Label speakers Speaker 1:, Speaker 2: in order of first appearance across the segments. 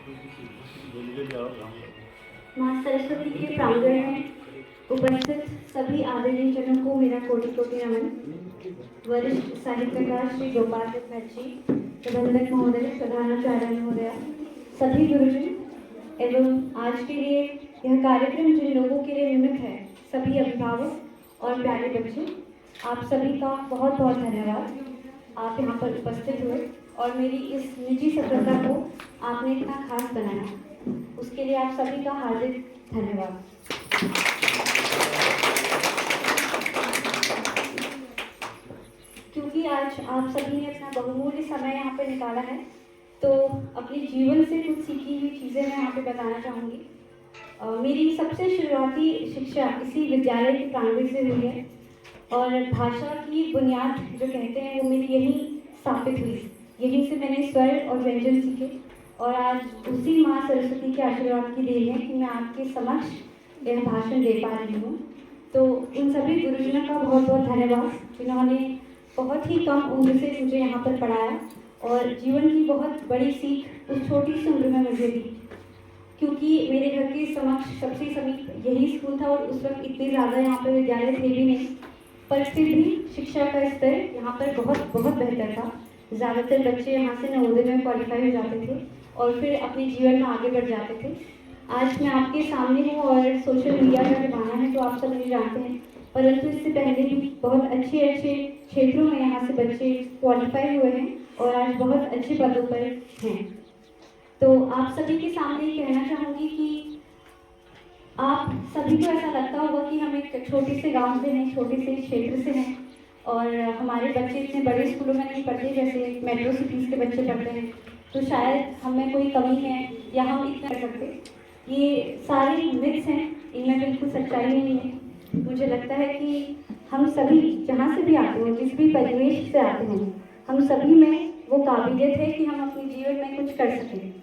Speaker 1: माँ सरस्वती के प्रांगण में उपस्थित सभी आदरणीय जनों को मेरा कोटि कोटि नमन। वरिष्ठ साहित्यकार श्री गोपाल मुखर्जी, प्रबंधक महोदय, प्रधानाचार्य महोदय, सभी गुरुजन एवं आज के लिए यह कार्यक्रम जिन लोगों के लिए निमित्त है, सभी अभिभावक और प्यारे बच्चे, आप सभी का बहुत बहुत धन्यवाद। आप यहाँ पर उपस्थित हुए और मेरी इस निजी सफलता को आपने इतना खास बनाया, उसके लिए आप सभी का हार्दिक धन्यवाद। क्योंकि आज आप सभी ने अपना बहुमूल्य समय यहाँ पे निकाला है, तो अपने जीवन से कुछ सीखी हुई चीज़ें मैं यहाँ पे बताना चाहूँगी। मेरी सबसे शुरुआती शिक्षा इसी विद्यालय के प्रांगण से हुई है और भाषा की बुनियाद जो कहते हैं वो मेरी यहीं स्थापित हुई। यहीं से मैंने स्वर और व्यंजन सीखे और आज उसी माँ सरस्वती के आशीर्वाद की देन है कि मैं आपके समक्ष यह भाषण दे पा रही हूँ। तो उन सभी गुरुजनों का बहुत बहुत धन्यवाद जिन्होंने बहुत ही कम उम्र से मुझे यहाँ पर पढ़ाया और जीवन की बहुत बड़ी सीख उस छोटी सी उम्र में मुझे दी। क्योंकि मेरे घर के समक्ष सबसे समीप यही स्कूल था और उस वक्त इतने ज़्यादा यहाँ पर विद्यालय थे भी नहीं, पर फिर भी शिक्षा का स्तर यहाँ पर बहुत बहुत बेहतर था। ज़्यादातर बच्चे यहाँ से नवोदय में क्वालिफाई हो जाते थे और फिर अपने जीवन में आगे बढ़ जाते थे। आज मैं आपके सामने हूँ और सोशल मीडिया का जमाना है तो आप सब मुझे जानते हैं, परंतु इससे पहले भी बहुत अच्छे अच्छे क्षेत्रों में यहाँ से बच्चे क्वालिफाई हुए हैं और आज बहुत अच्छे पदों पर हैं। तो आप सभी के सामने ये कहना चाहूँगी कि आप सभी को ऐसा लगता होगा कि हम एक छोटे से गांव से हैं, छोटे से क्षेत्र से हैं और हमारे बच्चे इतने बड़े स्कूलों में नहीं पढ़ते जैसे मेट्रो सिटीज़ के बच्चे पढ़ते हैं, तो शायद हमें कोई कमी है या हम इतना कर सकते। ये सारे मिथ्स हैं, इनमें बिल्कुल सच्चाई नहीं है। मुझे लगता है कि हम सभी जहाँ से भी आते हैं, जिस भी परिवेश से आते हैं, हम सभी में वो काबिलियत है कि हम अपने जीवन में कुछ कर सकें।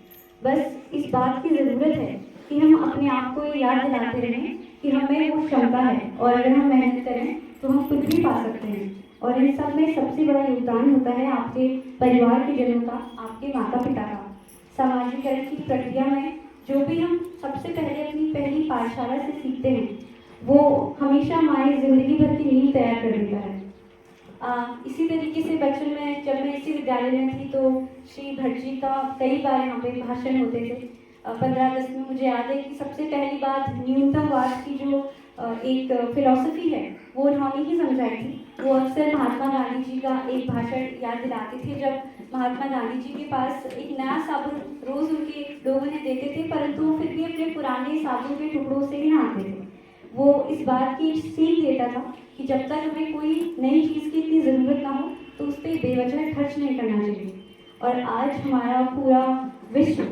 Speaker 1: बस इस बात की ज़रूरत है कि हम अपने आप को याद दिलाते रहें कि हमें वो क्षमता है और अगर हम मेहनत करें तो हम कुछ भी पा सकते हैं। और इन सब में सबसे बड़ा योगदान होता है आपके परिवार के जनों का, आपके माता पिता का। सामाजिकरण की प्रक्रिया में जो भी हम सबसे पहले अपनी पहली पाठशाला से सीखते हैं, वो हमेशा हमारी ज़िंदगी भर की नींव तैयार कर देता है। इसी तरीके से बचपन में जब मैं इसी विद्यालय में थी तो श्री भट्ट जी का कई बार यहाँ पे भाषण होते थे। 15 अगस्त में मुझे याद है कि सबसे पहली बात न्यूनतमवाद की जो एक फिलॉसफी है वो उन्होंने ही समझाई थी। वो अक्सर महात्मा गांधी जी का एक भाषण याद दिलाते थे जब महात्मा गांधी जी के पास एक नया साबुन रोज़ उनके लोग उन्हें देते थे, परंतु वो फिर भी अपने पुराने साबुन के टुकड़ों से ही नहाते थे। वो इस बात की सीख देता था कि जब तक हमें कोई नई चीज़ की इतनी ज़रूरत ना हो तो उस पर बेवजह खर्च नहीं करना चाहिए। और आज हमारा पूरा विश्व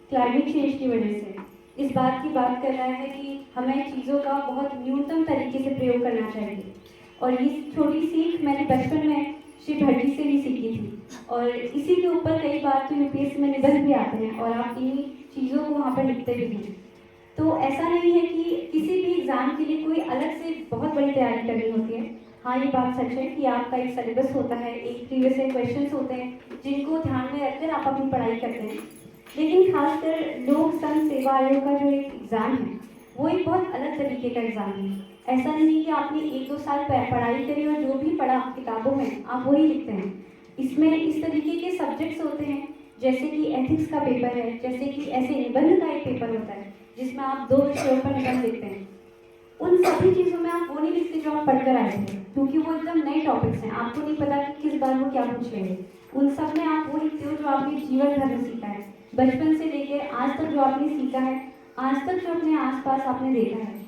Speaker 1: क्लाइमेट चेंज की वजह से इस बात की बात कर रहा है कि हमें चीज़ों का बहुत न्यूनतम तरीके से प्रयोग करना चाहिए। और ये छोटी सीख मैंने बचपन में श्री भट्ट जी से ही सीखी थी और इसी के ऊपर कई बार तो यूपीएससी में निबंध भी आते हैं और आप इन्हीं चीज़ों को वहाँ पर लिखते भी हैं। तो ऐसा नहीं है कि किसी भी एग्ज़ाम के लिए कोई अलग से बहुत बड़ी तैयारी करनी होती है। हाँ, ये बात सच है कि आपका एक सिलेबस होता है, एक प्रीवियस ईयर क्वेश्चंस होते हैं जिनको ध्यान में रखकर आप अपनी पढ़ाई करते हैं। लेकिन खासकर लोक संघ सेवा आयोग का जो एक एग्ज़ाम है वो एक बहुत अलग तरीके का एग्ज़ाम है। ऐसा नहीं कि आपने 1-2 साल पढ़ाई करी और जो भी पढ़ा किताबों में आप वही लिखते हैं। इसमें इस तरीके के सब्जेक्ट्स होते हैं जैसे कि एथिक्स का पेपर है, जैसे कि ऐसे निबंध का एक पेपर होता है जिसमें आप 2 विषयों पर निबंध लिखते हैं। उन सभी चीज़ों में आप वो नहीं लिखते जो आप पढ़कर आए थे, क्योंकि वो एकदम नए टॉपिक्स हैं, आपको नहीं पता कि किस बार वो क्या पूछ लेंगे। उन सब में आप वो लिखते हो जो आपने जीवन भर में सीखा है, बचपन से लेकर आज तक जो आपने सीखा है, आज तक जो अपने आसपास आपने देखा है।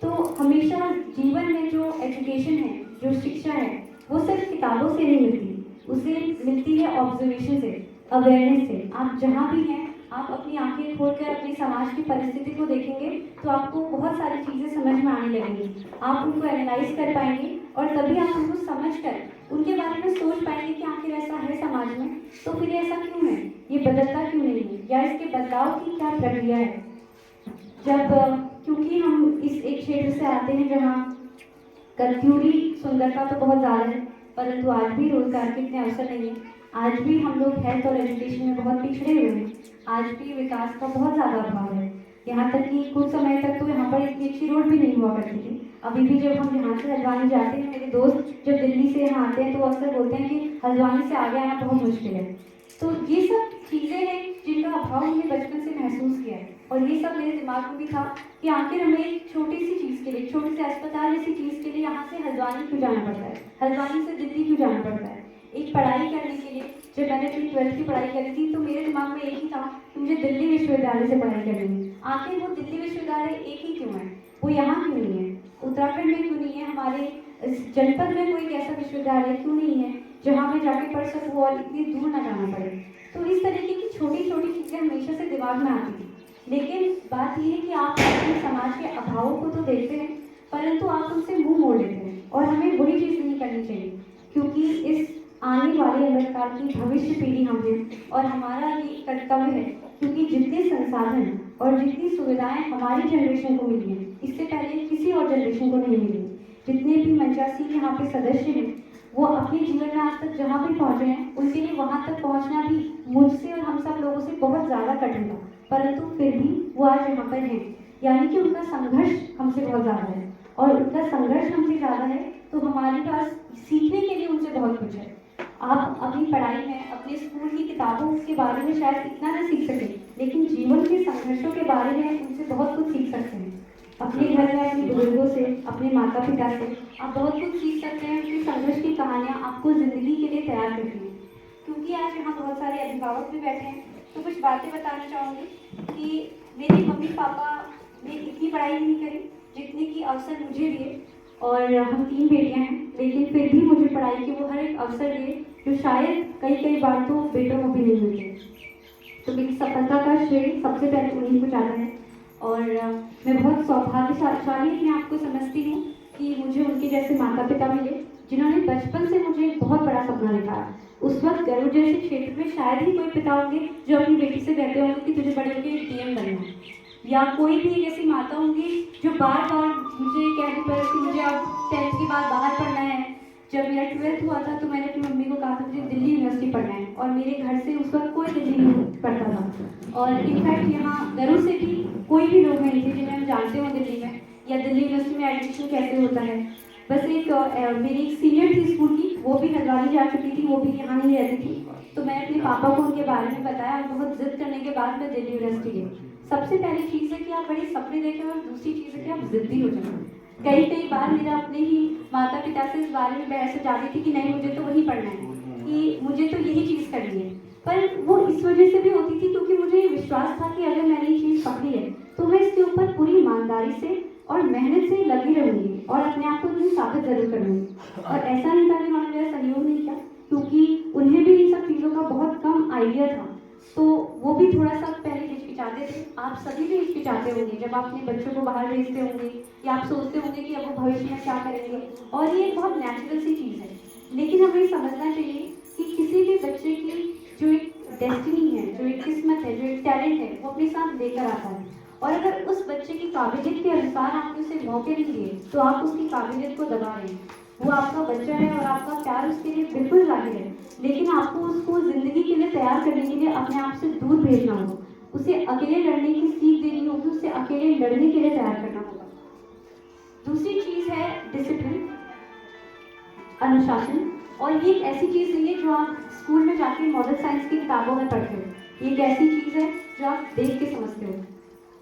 Speaker 1: तो हमेशा जीवन में जो एजुकेशन है, जो शिक्षा है, वो सिर्फ किताबों से नहीं मिलती, उसे मिलती है ऑब्जर्वेशन से, अवेयरनेस से। आप जहाँ भी हैं, आप अपनी आंखें खोलकर अपने समाज की परिस्थिति को देखेंगे तो आपको बहुत सारी चीज़ें समझ में आने लगेंगी। आप उनको एनालाइज कर पाएंगे और तभी आप उनको समझकर उनके बारे में सोच पाएंगे कि आखिर ऐसा है समाज में, तो फिर ऐसा क्यों है, ये बदलता क्यों नहीं है, या इसके बदलाव की क्या प्रक्रिया है। क्योंकि हम इस एक क्षेत्र से आते हैं जहाँ कल्चरली सुंदरता तो बहुत ज़्यादा है, परंतु आज भी रोजगार के इतने अवसर नहीं है। आज भी हम लोग हेल्थ और एजुकेशन में बहुत पिछड़े हुए हैं। आज भी विकास का बहुत ज़्यादा अभाव है। यहाँ तक कि कुछ समय तक तो यहाँ पर इतनी अच्छी रोड भी नहीं हुआ करती थी। अभी भी जब हम यहाँ से हल्द्वानी जाते हैं, मेरे दोस्त जब दिल्ली से यहाँ आते हैं तो अक्सर बोलते हैं कि हल्द्वानी से आगे आना बहुत मुश्किल है। तो ये सब चीज़ें हैं जिनका अभाव हमने बचपन से महसूस किया है, और ये सब मेरे दिमाग में भी था कि आखिर हमें एक छोटी सी चीज़ के लिए, छोटे से अस्पताल जैसी चीज़ के लिए यहाँ से हल्द्वानी क्यों जाना पड़ता है, हल्द्वानी से दिल्ली क्यों जाना पड़ता है एक पढ़ाई करने के लिए। जब मैंने अपनी 12th की पढ़ाई करी थी तो मेरे दिमाग में एक ही था कि मुझे दिल्ली विश्वविद्यालय से पढ़ाई करनी है। आखिर वो दिल्ली विश्वविद्यालय एक ही क्यों है, वो यहाँ क्यों नहीं है, उत्तराखंड में क्यों नहीं है, हमारे जनपद में कोई ऐसा विश्वविद्यालय क्यों नहीं है जहाँ मैं जाके पढ़ सकूँ और इतनी दूर ना जाना पड़े। तो इस तरीके की छोटी छोटी चीज़ें हमेशा से दिमाग में आती थी। लेकिन बात यह है कि आप अपने समाज के अभावों को तो देखते हैं, परंतु आप उनसे मुंह मोड़ लेते हैं, और हमें वही चीज़ नहीं करनी चाहिए, क्योंकि इस आने वाले अमेरिका की भविष्य पीढ़ी हम हैं और हमारा ये कर्तव्य है, क्योंकि जितने संसाधन और जितनी सुविधाएं हमारी जनरेशन को मिली हैं, इससे पहले किसी और जनरेशन को नहीं मिली। जितने भी मंचासी यहाँ पे सदस्य हैं, वो अपने जीवन में आज तक जहाँ भी पहुँचे हैं, उनके लिए वहाँ तक पहुँचना भी मुझसे और हम सब लोगों से बहुत ज़्यादा कठिन था, परंतु फिर भी वो आज यहाँ पर हैं। यानी कि उनका संघर्ष हमसे बहुत ज़्यादा है, और उनका संघर्ष हमसे ज़्यादा है तो हमारे पास सीखने के लिए उनसे बहुत कुछ है। आप अपनी पढ़ाई में, अपने स्कूल की किताबों के बारे में शायद इतना ना सीख सकें, लेकिन जीवन के संघर्षों के बारे में उनसे बहुत कुछ सीख सकते हैं। अपने घर में अपने बुजुर्गों से, अपने माता पिता से आप बहुत कुछ सीख सकते हैं। उनकी संघर्ष की कहानियाँ आपको ज़िंदगी के लिए तैयार करती हैं। क्योंकि आज यहाँ बहुत सारे अभिभावक भी बैठे हैं, तो कुछ बातें बताना चाहूँगी कि मेरे मम्मी पापा ने इतनी पढ़ाई नहीं करी जितने की अवसर मुझे दिए, और हम 3 बेटियां हैं, लेकिन फिर भी मुझे पढ़ाई के वो हर एक अवसर दिए जो शायद कई बार तो बेटों को भी नहीं मिलते। तो मेरी सफलता का श्रेय सबसे पहले उन्हीं को जाता है, और मैं बहुत सौभाग्यशाली अपने आप को समझती हूँ कि मुझे उनके जैसे माता पिता मिले, जिन्होंने बचपन से मुझे एक बहुत बड़ा सपना दिखाया। उस वक्त गरुड़ जैसे क्षेत्र में शायद ही कोई पिता होंगे जो अपनी बेटी से कहते होंगे कि तुझे बड़े होकर DM बनना है, या कोई भी एक ऐसी माता होंगी जो बार बार मुझे कहने पर कि मुझे अब 10th के बाद बाहर पढ़ना है। जब मेरा 12th हुआ था तो मैंने अपनी मम्मी को कहा था मुझे दिल्ली यूनिवर्सिटी पढ़ना है, और मेरे घर से उस वक्त कोई दिल्ली नहीं पढ़ता था, और इनफैक्ट यहाँ गरुड़ से भी कोई भी लोग नहीं थे जिन्हें हम जानते हो दिल्ली में, या दिल्ली यूनिवर्सिटी में एडमिशन कैसे होता है। बस एक मेरी एक सीनियर थी स्कूल की, वो भी हल्द्वानी जा चुकी थी, वो भी यहाँ नहीं रहती थी, तो मैंने अपने पापा को उनके बारे में बताया, और बहुत जिद करने के बाद मैं दिल्ली यूनिवर्सिटी गई। सबसे पहली चीज़ है कि आप बड़े सपने देखें, और दूसरी चीज़ है कि आप जिद्दी हो जाएं। कई बार मेरा अपने ही माता पिता से इस बारे में बहस हो जाती थी कि नहीं मुझे तो वही पढ़ना है, कि मुझे तो यही चीज़ करनी है, पर वो इस वजह से भी होती थी क्योंकि मुझे ये विश्वास था कि अगर मैंने ये चीज़ पकड़ी है तो मैं इसके ऊपर पूरी ईमानदारी से और मेहनत से लगी रहूँगी और अपने आप को साबित जरूर करूँगी। और ऐसा नहीं था कि उन्होंने मेरा सहयोग नहीं किया, क्योंकि उन्हें भी इन सब चीज़ों का बहुत कम आइडिया था, तो वो भी थोड़ा सा पहले हिचकिचाते थे। आप सभी भी हिचकिचाते होंगे जब आप अपने बच्चों को बाहर भेजते होंगे, या आप सोचते होंगे कि अब वो भविष्य में क्या करेंगे, और ये बहुत नेचुरल सी चीज़ है। लेकिन हमें समझना चाहिए कि किसी भी बच्चे की जो एक डेस्टिनी है, जो एक किस्मत है, जो एक टैलेंट है, वो अपने साथ लेकर आता है, और अगर उस बच्चे की काबिलियत के अनुसार आपने उसे मौके नहीं दिए तो आप उसकी काबिलियत को दबा रहे हैं। वो आपका बच्चा है और आपका प्यार उसके लिए बिल्कुल जाहिर है, लेकिन आपको उसको ज़िंदगी के लिए तैयार करने के लिए अपने आप से दूर भेजना होगा, उसे अकेले लड़ने की सीख देनी होगी, उसे अकेले लड़ने के लिए तैयार करना होगा। दूसरी चीज़ है डिसिप्लिन, अनुशासन, और ये एक ऐसी चीज़ नहीं है जो आप स्कूल में जाके मॉडल साइंस की किताबों में पढ़ते हो, ये एक ऐसी चीज़ है जो आप देख के समझते हो।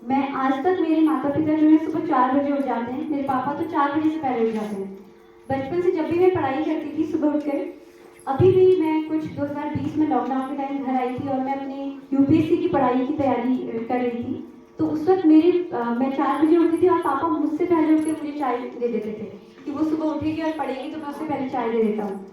Speaker 1: मैं आज तक, मेरे माता पिता जो है सुबह 4 बजे उठ जाते हैं, मेरे पापा तो 4 बजे से पहले उठ जाते हैं। बचपन से जब भी मैं पढ़ाई करती थी सुबह उठकर, अभी भी मैं कुछ 2020 में लॉकडाउन के टाइम घर आई थी और मैं अपनी UPSC की पढ़ाई की तैयारी कर रही थी, तो उस वक्त मैं 4 बजे उठती थी और पापा मुझसे पहले उठ के मुझे चाय दे देते थे कि वो सुबह उठेगी और पढ़ेगी तो मैं उससे पहले चाय दे देता हूँ।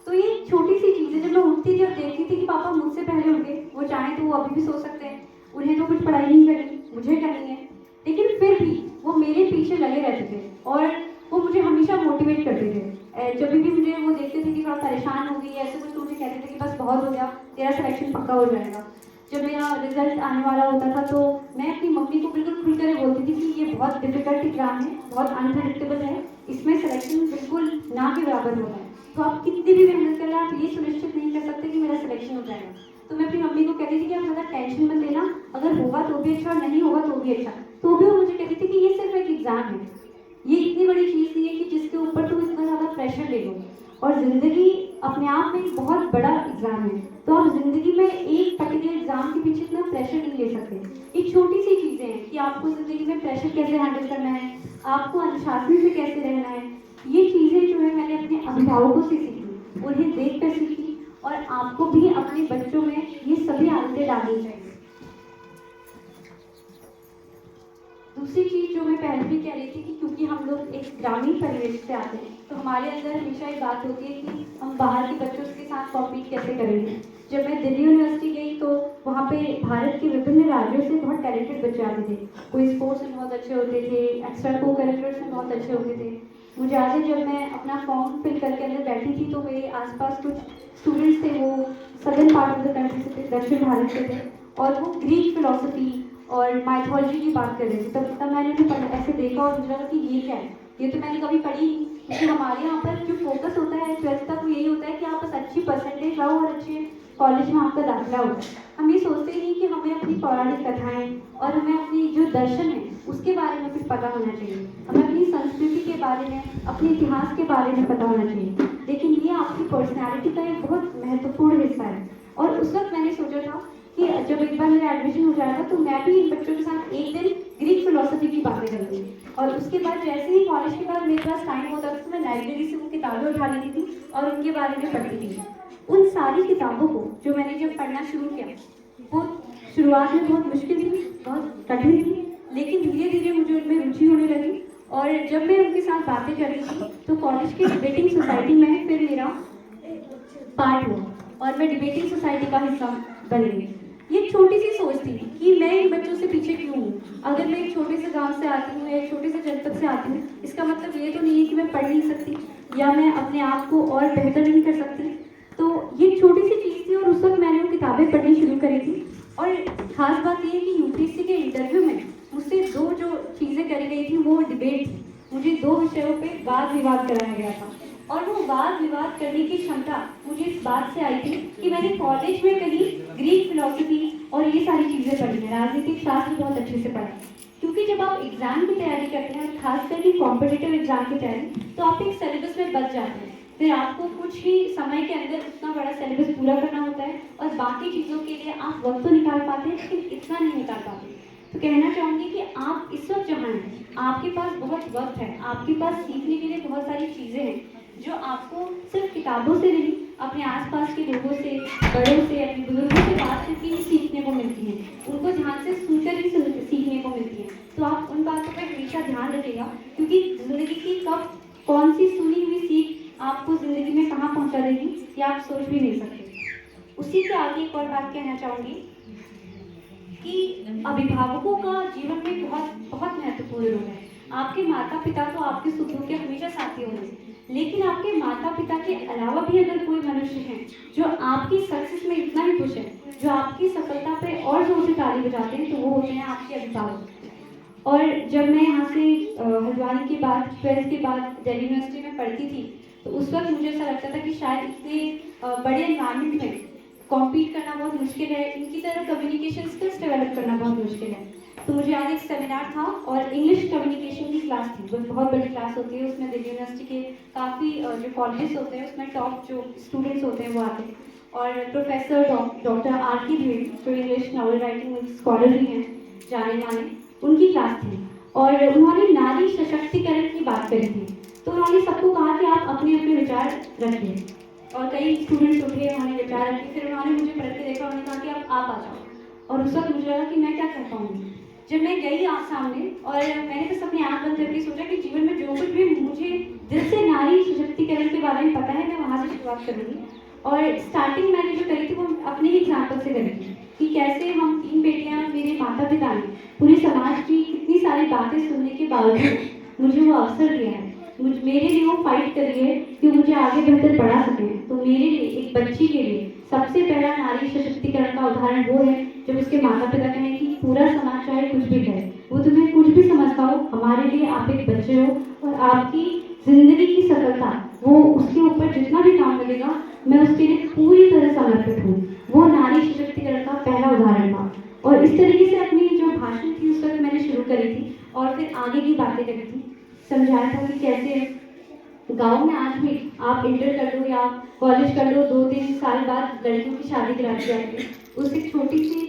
Speaker 1: तो ये छोटी सी चीज़ें जब मैं उठती थी और देखती थी कि पापा मुझसे पहले उठ गए, वो चाहें तो वो अभी भी सो सकते हैं, उन्हें तो कुछ पढ़ाई नहीं करनी, मुझे करनी है, लेकिन फिर भी वो मेरे पीछे लगे रहते थे और वो मुझे हमेशा मोटिवेट करते थे। जब भी मुझे वो देखते थे कि थोड़ा परेशान हो गई ऐसे कुछ, तो मुझे कहते थे कि बस बहुत हो गया, तेरा सिलेक्शन पक्का हो जाएगा। जब मेरा रिजल्ट आने वाला होता था तो मैं अपनी मम्मी को बिल्कुल खुलकर बोलती थी कि ये बहुत डिफिकल्ट एग्जाम है, बहुत अनप्रेडिक्टेबल है, इसमें सिलेक्शन बिल्कुल ना के बराबर होगा, तो आप कितनी भी मेहनत करें आप ये सुनिश्चित नहीं कर सकते कि मेरा सिलेक्शन हो जाएगा। तो मैं अपनी मम्मी को कहती थी कि आप ज़्यादा टेंशन मत लेना, अगर होगा तो भी अच्छा और नहीं होगा तो भी अच्छा। तो भी वो मुझे कहती थी कि ये सिर्फ एक एग्ज़ाम है, ये इतनी बड़ी चीज़ नहीं है कि जिसके ऊपर तुम इतना ज़्यादा प्रेशर ले लो, और ज़िंदगी अपने आप में एक बहुत बड़ा एग्ज़ाम है। तो आप ज़िंदगी में एक पर्टिकुलर एग्ज़ाम के पीछे इतना प्रेशर नहीं ले सकते। ये छोटी सी चीज़ें हैं कि आपको ज़िंदगी में प्रेशर कैसे हैंडल करना है, आपको अनुशासन से कैसे रहना है। ये चीज़ें जो है मैंने अपने अभिभावकों से सीखी, उन्हें देख कर सीखी, और आपको भी अपने बच्चों में ये सभी आदतें डालनी चाहिए। दूसरी चीज़ जो मैं पहले भी कह रही थी कि क्योंकि हम लोग एक ग्रामीण परिवेश से आते हैं, तो हमारे अंदर हमेशा एक बात होती है कि हम बाहर के बच्चों के साथ कॉम्पीट कैसे करेंगे। जब मैं दिल्ली यूनिवर्सिटी गई तो वहाँ पे भारत के विभिन्न राज्यों से बहुत टैलेंटेड बच्चे आते थे। कोई स्पोर्ट्स में बहुत अच्छे होते थे, एक्स्ट्रा को करिकुलर्स में बहुत अच्छे होते थे। मुझे आज है, जब मैं अपना फॉर्म फिल करके अंदर बैठी थी तो मेरे आसपास कुछ स्टूडेंट्स थे, वो southern part of the country से थे, दक्षिण भारत से थे, और वो ग्रीक फिलोसफी और माइथोलॉजी की बात कर रहे थे। तब मैंने उन्हें ऐसे देखा और मुझे लगा कि ये क्या है, ये तो मैंने कभी पढ़ी नहीं। क्योंकि हमारे यहाँ पर जो फोकस होता है 12th तक, वो यही होता है कि आप बस अच्छी परसेंटेज लाओ और अच्छे कॉलेज में आपका दाखिला होता है। हम ये सोचते ही नहीं कि हमें अपनी पौराणिक कथाएं और हमें अपनी जो दर्शन है उसके बारे में कुछ पता होना चाहिए, हमें अपनी संस्कृति के बारे में, अपने इतिहास के बारे में पता होना चाहिए। लेकिन ये आपकी पर्सनैलिटी का एक बहुत महत्वपूर्ण हिस्सा है। और उस वक्त मैंने सोचा था कि जब एक बार मेरा एडमिशन हो जाएगा तो मैं भी इन बच्चों के साथ एक दिन ग्रीक फिलोसफी की बातें करूँगी। और उसके बाद जैसे ही कॉलेज के बाद मेरे पास टाइम होता था तो मैं लाइब्रेरी से वो किताबें उठा लेती थी और उनके बारे में पढ़ती थी। उन सारी किताबों को जो मैंने जब पढ़ना शुरू किया, वो शुरुआत में बहुत मुश्किल थी, बहुत कठिन थी, लेकिन धीरे धीरे मुझे उनमें रुचि होने लगी। और जब मैं उनके साथ बातें कर रही थी तो कॉलेज की डिबेटिंग सोसाइटी में फिर मेरा पार्ट हुआ और मैं डिबेटिंग सोसाइटी का हिस्सा बन गई। ये छोटी सी सोच थी कि मैं इन बच्चों से पीछे क्यों हूँ। अगर मैं एक छोटे से गांव से आती हूँ या एक छोटे से जनपद से आती हूँ, इसका मतलब ये तो नहीं है कि मैं पढ़ नहीं सकती या मैं अपने आप को और बेहतर नहीं कर सकती। तो ये छोटी सी चीज़ थी और उस वक्त मैंने वो किताबें पढ़नी शुरू करी थी। और खास बात ये है कि यूपीएससी के इंटरव्यू में मुझसे दो जो चीज़ें करी गई थी वो डिबेट थी। मुझे दो विषयों पे वाद विवाद कराया गया था और वो वाद विवाद करने की क्षमता मुझे इस बात से आई थी कि मैंने कॉलेज में कहीं ग्रीक फिलोसफी और ये सारी चीज़ें पढ़ी हैं, राजनीतिक शास्त्र बहुत अच्छे से पढ़ा। क्योंकि जब आप एग्जाम की तैयारी करते हैं, खास करके कॉम्पिटिटिव एग्जाम की तैयारी, तो आप एक सिलेबस में बच जाते हैं। फिर आपको कुछ ही समय के अंदर उतना बड़ा सिलेबस पूरा करना होता है और बाकी चीज़ों के लिए आप वक्त तो निकाल पाते हैं लेकिन इतना नहीं निकाल पाते। तो कहना चाहूँगी कि आप इस वक्त जहाँ हैं, आपके पास बहुत वक्त है, आपके पास सीखने के लिए बहुत सारी चीज़ें हैं जो आपको सिर्फ किताबों से नहीं, अपने आसपास के लोगों से, बड़ों से, अपने बुजुर्गों से बात करके ही सीखने को मिलती हैं। उनको ध्यान से सुनकर ही सीखने को मिलती है। तो आप उन बातों पर हमेशा ध्यान रखिएगा, क्योंकि ज़िंदगी की कब कौन सी सुनी हुई सीख आपको ज़िंदगी में कहाँ पहुँचा देगी ये आप सोच भी नहीं सकते। उसी के आगे एक और बात कहना चाहूँगी कि अभिभावकों का जीवन में बहुत बहुत महत्वपूर्ण रोल है। आपके माता पिता तो आपके सुख दुख के हमेशा साथी होंगे, लेकिन आपके माता पिता के अलावा भी अगर कोई मनुष्य है जो आपकी सक्सेस में इतना ही खुश है, जो आपकी सफलता पे और जोर से ताली बजाते हैं, तो वो होते हैं आपके अभिभावक। और जब मैं यहाँ से हल्द्वानी के बाद 12th के बाद दिल्ली यूनिवर्सिटी में पढ़ती थी, तो उस वक्त मुझे ऐसा लगता था कि शायद इतने बड़े एनवायरनमेंट में कॉम्पीट करना बहुत मुश्किल है, इनकी तरह कम्युनिकेशन स्किल्स डेवलप करना बहुत मुश्किल है। तो मुझे आज एक सेमिनार था और इंग्लिश कम्युनिकेशन की क्लास थी, वो बहुत बड़ी क्लास होती है, उसमें दिल्ली यूनिवर्सिटी के काफ़ी जो कॉलेजेस होते हैं उसमें टॉप जो स्टूडेंट्स होते हैं वो आते हैं। और प्रोफेसर डॉक्टर आर के भेड़ जो इंग्लिश नॉवल राइटिंग स्कॉलर भी हैं जाने माने, उनकी क्लास थी और उन्होंने नारी सशक्तिकरण की बात करी थी। तो उन्होंने सबको कहा कि आप अपने अपने विचार रखिए और कई स्टूडेंट्स उठे, उन्होंने विचार रखे, फिर उन्होंने मुझे पढ़ के देखा, उन्होंने कहा कि आप आ जाओ। और उस वक्त मुझे लगा कि मैं क्या कह पाऊँगी। जब मैं गई आप सामने और मैंने बस अपनी आँख बंद करके सोचा कि जीवन में जो कुछ भी मुझे दिल से नारी सशक्तिकरण के बारे में पता है मैं वहाँ से शुरुआत करूँगी। और स्टार्टिंग मैंने जो करी थी वो अपने ही एग्जाम्पल से करी थी कि कैसे हम 3 बेटियाँ, मेरे माता पिता ने पूरे समाज की कितनी सारी बातें सुनने के बावजूद मुझे वो अवसर दिया है, मेरे लिए वो फाइट करी है कि मुझे आगे बेहतर पढ़ा सकें। तो मेरे लिए, एक बच्ची के लिए सबसे पहला नारी सशक्तिकरण का उदाहरण वो है जब उसके माता पिता कहें कि पूरा समाज चाहे कुछ भी कहे, वो तुम्हें कुछ भी समझता हो, हमारे लिए आप एक बच्चे हो और आपकी जिंदगी की सफलता वो उसके ऊपर जितना भी काम मिलेगा मैं उसके लिए पूरी तरह समर्पित हूँ। वो नारी सशक्तिकरण का पहला उदाहरण था। और और इस तरीके से अपनी जो भाषण थी उस वक्त मैंने शुरू करी थी और फिर आगे की बातें करी थी। समझाया था कि कैसे गांव में आज भी आप इंटर कर लो या कॉलेज कर लो, 2-3 साल बाद लड़कियों की शादी करा दी जाती है। उस एक छोटी सी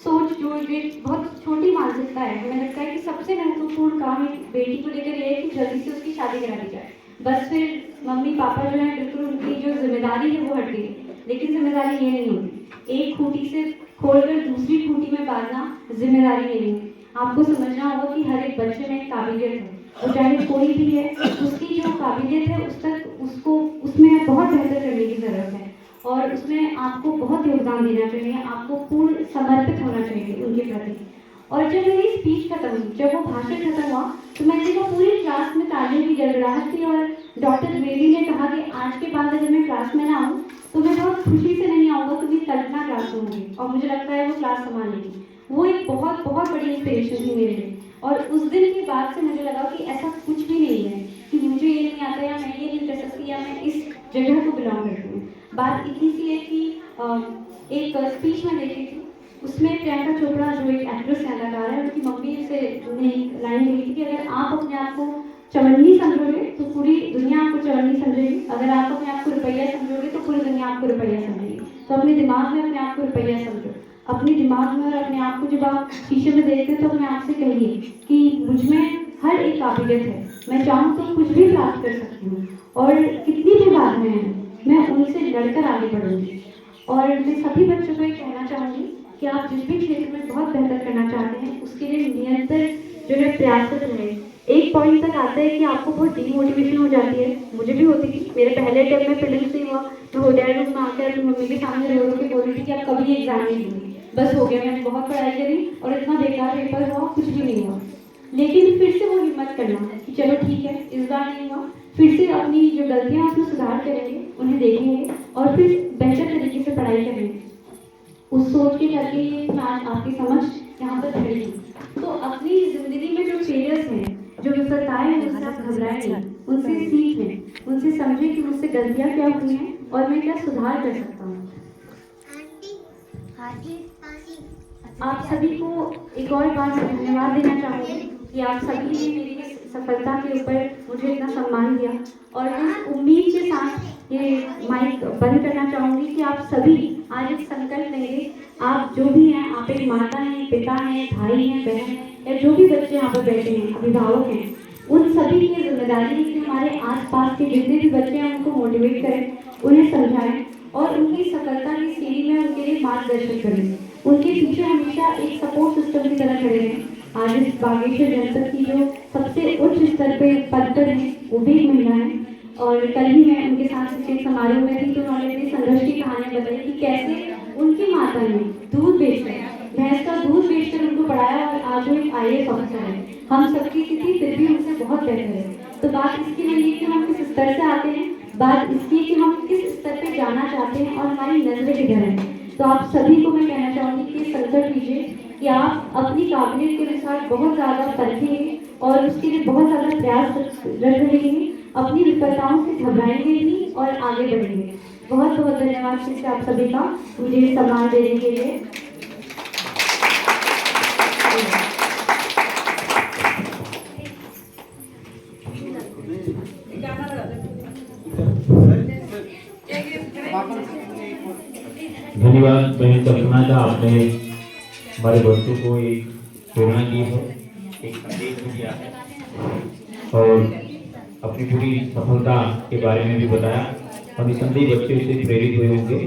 Speaker 1: सोच, जो एक बहुत छोटी मानसिकता है, हमें लगता है कि सबसे महत्वपूर्ण काम एक बेटी को लेकर ये है कि जल्दी से उसकी शादी करा दी जाए। बस फिर मम्मी पापा जो है बिल्कुल उनकी जो जिम्मेदारी है वो हट गई। लेकिन जिम्मेदारी ये नहीं होती, एक खूंटी से खोलकर दूसरी खूंटी में बांधना जिम्मेदारी नहीं है। आपको समझना होगा कि हर एक बच्चे में एक काबिलियत है, और चाहे कोई भी है, उसकी जो काबिलियत है उस तक उसको उसमें बहुत बेहतर करने की ज़रूरत है और उसमें आपको बहुत योगदान देना चाहिए, आपको पूर्ण समर्पित होना चाहिए उनके प्रति। और जब मेरी स्पीच खत्म हुई, जब वो भाषण खत्म हुआ, तो मैंने देखा पूरी क्लास में तालियों की गड़गड़ाहट थी और डॉक्टर द्विवेदी ने कहा कि आज के बाद अगर मैं क्लास में ना आऊँ तो मैं बहुत खुशी से नहीं आऊँगा, तो मेरी कल्पना क्लास में होगी और मुझे लगता है वो क्लास संभालेगी। वो एक बहुत बहुत बड़ी इंस्पिरेशन थी मेरे लिए। और उस दिन के बाद से मुझे लगा कि ऐसा कुछ भी नहीं है कि मुझे ये नहीं आता या मैं ये नहीं कर सकती या मैं इस जगह को बिलोंग करती हूँ। बात इतनी सी है कि एक स्पीच में देखी थी, उसमें प्रियंका चोपड़ा जो एक एक्ट्रेस है, अदाकार है, उनकी मम्मी से लाइन ली थी कि अगर आप अपने आप को चवन्नी समझोगे तो पूरी दुनिया आपको चवन्नी समझेगी, अगर आप अपने आप को रुपया समझोगे तो पूरी दुनिया आपको रुपया समझेगी। तो अपने दिमाग में अपने आप को रुपया समझो, अपने दिमाग में और अपने आप को जब आप शीशे में देखते हो तो अपने आप से कहिए कि मुझ में हर एक काबिलियत है, मैं चाहूँ तो कुछ भी प्राप्त कर सकती हूँ और कितनी भी बाधाएं हैं मैं उनसे लड़कर आगे बढ़ूंगी। और मैं सभी बच्चों को ये कहना चाहूँगी कि आप जिस भी क्षेत्र में बहुत बेहतर करना चाहते हैं उसके लिए निरंतर जो है प्रयासरत रहे। एक पॉइंट तक आता है कि आपको बहुत डीमोटिवेशन हो जाती है, मुझे भी होती थी। मेरे पहले अटेम्प्ट में फिल्म से हुआ, मैं होटल रूम में आकर अपनी मम्मी के सामने रो रो के बोल रही थी कि आप कभी एग्जाम नहीं दूंगी, बस हो गया, मैंने बहुत पढ़ाई करी और इतना बेकार पेपर हुआ, कुछ भी नहीं हुआ। लेकिन फिर से वो हिम्मत करना कि चलो ठीक है, इस बार नहीं हुआ, फिर से अपनी जो गलतियाँ उसमें सुधार करेंगे, उन्हें देखेंगे और फिर बेहतर तरीके से पढ़ाई करेंगे। उस सोच के करके ये आज आपकी समझ यहाँ पर खड़ी है। तो अपनी जिंदगी में जो फेलियर्स हैं, जो विफलताएं हैं, उससे आप घबराएं नहीं, उनसे सीखें, उनसे समझें कि मुझसे गलतियाँ क्या हुई हैं और मैं क्या सुधार कर सकता हूँ। आप सभी को एक और बार धन्यवाद देना चाहूँगी कि आप सभी ने मेरी सफलता के ऊपर मुझे इतना सम्मान दिया। और मैं उम्मीद के साथ ये माइक बंद करना चाहूँगी कि आप सभी आज एक संकल्प लेंगे, आप जो भी हैं, आप एक माता हैं, पिता हैं, भाई हैं, बहन हैं, या जो भी बच्चे यहाँ पर बैठे हैं, अभिभावक हैं, उन सभी की जिम्मेदारी है कि हमारे आसपास के जितने भी बच्चे हैं उनको मोटिवेट करें, उन्हें समझाएं और उनकी सफलता की सीढ़ी में उनके लिए मार्गदर्शन करें, उनके पीछे हमेशा एक सपोर्ट सिस्टम की तरह खड़े हैं। आज इस बागेश्वर जनपद की जो सबसे उच्च स्तर पे पद पर है वो भी एक महिला है और कल ही मैं उनके साथ एक समारोह में थी तो उन्होंने अपनी संघर्ष की कहानियां बताई कि कैसे उनकी माता ने दूध बेचकर, भैंस का दूध बेचकर उनको पढ़ाया और आज वो एक IAS ऑफिसर है। हम सबकी स्थिति फिर भी उनसे बहुत बेहतर है। तो बात इसकी नहीं है कि हम किस स्तर से आते हैं, बात इसकी कि हम किस स्तर पे जाना चाहते हैं और हमारी नजरें किधर हैं। तो आप सभी को मैं कहना चाहूँगी कि संकल्प लीजिए कि आप अपनी काबिलियत के अनुसार बहुत ज़्यादा पढ़ेंगे और उसके लिए बहुत ज़्यादा प्रयास रहेंगे, अपनी विफलताओं से घबराएंगे नहीं और आगे बढ़ेंगे। बहुत बहुत धन्यवाद फिर से आप सभी का मुझे सम्मान देने के लिए।
Speaker 2: धन्यवाद बहन कल्पना का, आपने हमारे बच्चों को एक प्रेरणा दी है, एक संदेश भी दिया है और अपनी पूरी सफलता के बारे में भी बताया और निसंदेह बच्चे इससे प्रेरित हुए होंगे